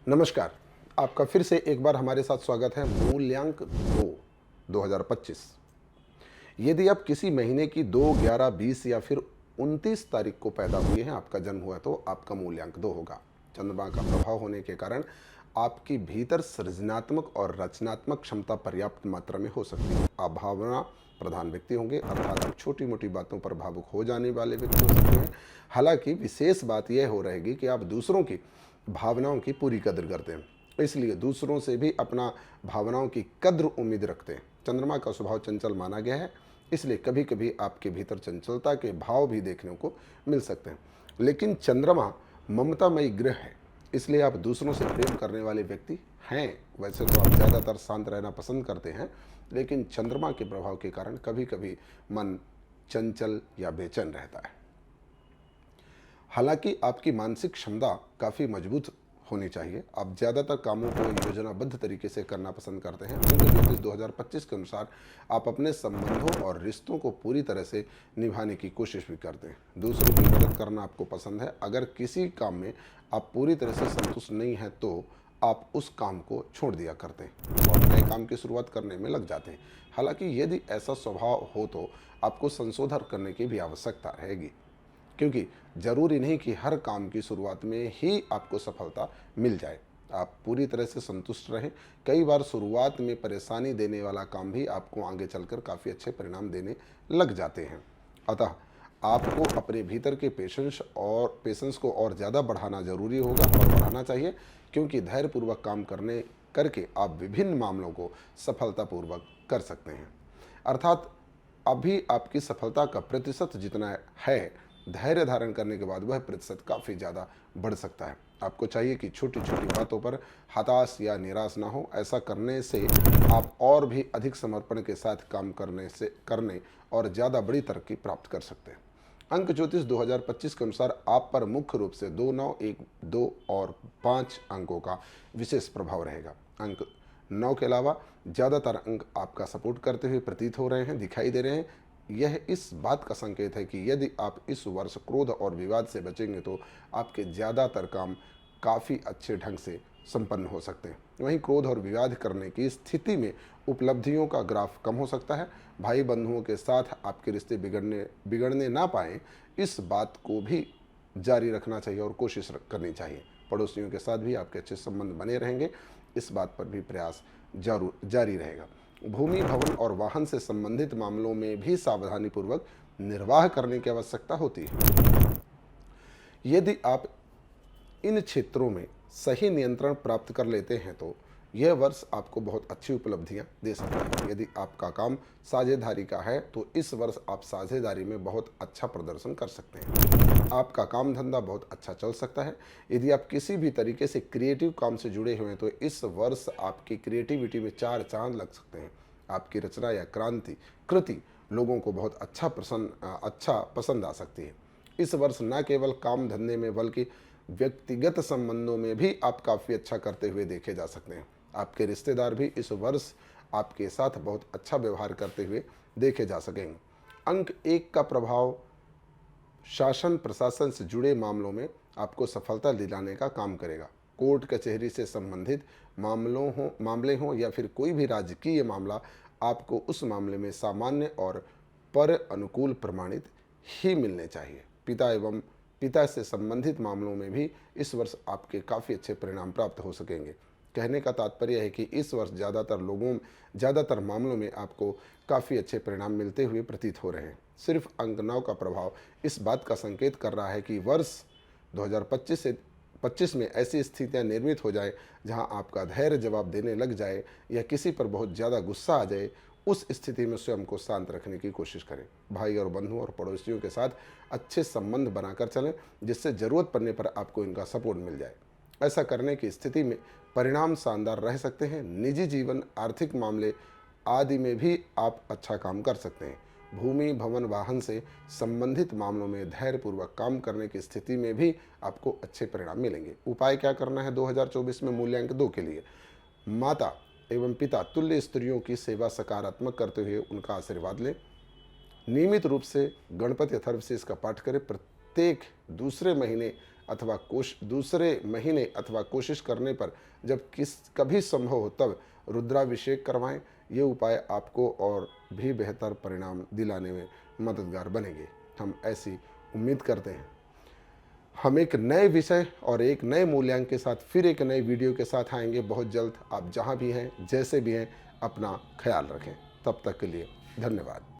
नमस्कार। आपका फिर से एक बार हमारे साथ स्वागत है। मूल्यांक 2025। यदि आप किसी महीने की 2, 11, 20 या फिर 29 तारीख को पैदा हुए हैं, आपका जन्म हुआ है, तो आपका मूल्यांक 2 होगा। चंद्रमा का प्रभाव होने के कारण आपकी भीतर सृजनात्मक और रचनात्मक क्षमता पर्याप्त मात्रा में हो सकती है। आप भावना प्रधान व्यक्ति होंगे, अर्थात आप छोटी मोटी बातों पर भावुक हो जाने वाले व्यक्ति हो सकते हैं। हालांकि विशेष बात यह हो रहेगी कि आप दूसरों की भावनाओं की पूरी कद्र करते हैं, इसलिए दूसरों से भी अपना भावनाओं की कद्र उम्मीद रखते हैं। चंद्रमा का स्वभाव चंचल माना गया है, इसलिए कभी कभी आपके भीतर चंचलता के भाव भी देखने को मिल सकते हैं। लेकिन चंद्रमा ममतामयी ग्रह है, इसलिए आप दूसरों से प्रेम करने वाले व्यक्ति हैं। वैसे तो आप ज़्यादातर शांत रहना पसंद करते हैं, लेकिन चंद्रमा के प्रभाव के कारण कभी कभी मन चंचल या बेचैन रहता है। हालांकि आपकी मानसिक क्षमता काफ़ी मजबूत होनी चाहिए। आप ज़्यादातर कामों को योजनाबद्ध तरीके से करना पसंद करते हैं। अंक ज्योतिष 2025 के अनुसार आप अपने संबंधों और रिश्तों को पूरी तरह से निभाने की कोशिश भी करते हैं। दूसरों की मदद करना आपको पसंद है। अगर किसी काम में आप पूरी तरह से संतुष्ट नहीं हैं तो आप उस काम को छोड़ दिया करते हैं और नए काम की शुरुआत करने में लग जाते हैं। हालांकि यदि ऐसा स्वभाव हो तो आपको संशोधन करने की भी आवश्यकता रहेगी, क्योंकि जरूरी नहीं कि हर काम की शुरुआत में ही आपको सफलता मिल जाए। आप पूरी तरह से संतुष्ट रहें। कई बार शुरुआत में परेशानी देने वाला काम भी आपको आगे चलकर काफ़ी अच्छे परिणाम देने लग जाते हैं। अतः आपको अपने भीतर के पेशेंस को और ज़्यादा बढ़ाना जरूरी होगा और बढ़ाना चाहिए, क्योंकि धैर्यपूर्वक काम करके आप विभिन्न मामलों को सफलतापूर्वक कर सकते हैं। अर्थात अभी आपकी सफलता का प्रतिशत जितना है, धैर्य धारण करने के बाद वह प्रतिशत काफ़ी ज़्यादा बढ़ सकता है। आपको चाहिए कि छोटी छोटी बातों पर हताश या निराश ना हो। ऐसा करने से आप और भी अधिक समर्पण के साथ काम करने और ज़्यादा बड़ी तरक्की प्राप्त कर सकते हैं। अंक ज्योतिष 2025 के अनुसार आप पर मुख्य रूप से 2, 9, 1, 2 और 5 अंकों का विशेष प्रभाव रहेगा। अंक 9 के अलावा ज़्यादातर अंक आपका सपोर्ट करते हुए प्रतीत हो रहे हैं, दिखाई दे रहे हैं। यह इस बात का संकेत है कि यदि आप इस वर्ष क्रोध और विवाद से बचेंगे तो आपके ज़्यादातर काम काफ़ी अच्छे ढंग से संपन्न हो सकते हैं। वहीं क्रोध और विवाद करने की स्थिति में उपलब्धियों का ग्राफ कम हो सकता है। भाई बंधुओं के साथ आपके रिश्ते बिगड़ने ना पाएं, इस बात को भी जारी रखना चाहिए और कोशिश करनी चाहिए। पड़ोसियों के साथ भी आपके अच्छे संबंध बने रहेंगे, इस बात पर भी प्रयास जारी रहेगा। भूमि, भवन और वाहन से संबंधित मामलों में भी सावधानीपूर्वक निर्वाह करने की आवश्यकता होती है। यदि आप इन क्षेत्रों में सही नियंत्रण प्राप्त कर लेते हैं तो यह वर्ष आपको बहुत अच्छी उपलब्धियां दे सकता है। यदि आपका काम साझेदारी का है तो इस वर्ष आप साझेदारी में बहुत अच्छा प्रदर्शन कर सकते हैं। आपका काम धंधा बहुत अच्छा चल सकता है। यदि आप किसी भी तरीके से क्रिएटिव काम से जुड़े हुए हैं तो इस वर्ष आपकी क्रिएटिविटी में 4 चांद लग सकते हैं। आपकी रचना या कृति लोगों को बहुत अच्छा पसंद आ सकती है। इस वर्ष न केवल काम धंधे में बल्कि व्यक्तिगत संबंधों में भी आप काफ़ी अच्छा करते हुए देखे जा सकते हैं। आपके रिश्तेदार भी इस वर्ष आपके साथ बहुत अच्छा व्यवहार करते हुए देखे जा सकेंगे। अंक 1 का प्रभाव शासन प्रशासन से जुड़े मामलों में आपको सफलता दिलाने का काम करेगा। कोर्ट कचहरी से संबंधित मामले हों या फिर कोई भी राजकीय मामला, आपको उस मामले में सामान्य और पर अनुकूल प्रमाणित ही मिलने चाहिए। पिता से संबंधित मामलों में भी इस वर्ष आपके काफ़ी अच्छे परिणाम प्राप्त हो सकेंगे। कहने का तात्पर्य है कि इस वर्ष ज़्यादातर मामलों में आपको काफ़ी अच्छे परिणाम मिलते हुए प्रतीत हो रहे हैं। सिर्फ अंक 9 का प्रभाव इस बात का संकेत कर रहा है कि वर्ष 2025 में ऐसी स्थितियां निर्मित हो जाए जहां आपका धैर्य जवाब देने लग जाए या किसी पर बहुत ज़्यादा गुस्सा आ जाए। उस स्थिति में स्वयं को शांत रखने की कोशिश करें। भाई और बंधुओं और पड़ोसियों के साथ अच्छे संबंध बनाकर चलें, जिससे ज़रूरत पड़ने पर आपको इनका सपोर्ट मिल जाए। ऐसा करने की स्थिति में परिणाम शानदार रह सकते हैं। निजी जीवन, आर्थिक मामले आदि में भी आप अच्छा काम कर सकते हैं। भूमि, भवन, वाहन से संबंधित मामलों में धैर्यपूर्वक काम करने की स्थिति में भी आपको अच्छे परिणाम मिलेंगे। उपाय क्या करना है 2024 में मूल्यांक 2 के लिए? माता एवं पिता तुल्य स्त्रियों की सेवा सकारात्मक करते हुए उनका आशीर्वाद लें। नियमित रूप से गणपति अथर्वशीष का पाठ करें। प्रत्येक दूसरे महीने अथवा दूसरे महीने अथवा कोशिश करने पर जब कभी संभव हो तब रुद्राभिषेक करवाएं। ये उपाय आपको और भी बेहतर परिणाम दिलाने में मददगार बनेंगे। हम ऐसी उम्मीद करते हैं। हम एक नए विषय और एक नए मूल्यांक के साथ फिर एक नए वीडियो के साथ आएंगे बहुत जल्द। आप जहां भी हैं, जैसे भी हैं, अपना ख्याल रखें। तब तक के लिए धन्यवाद।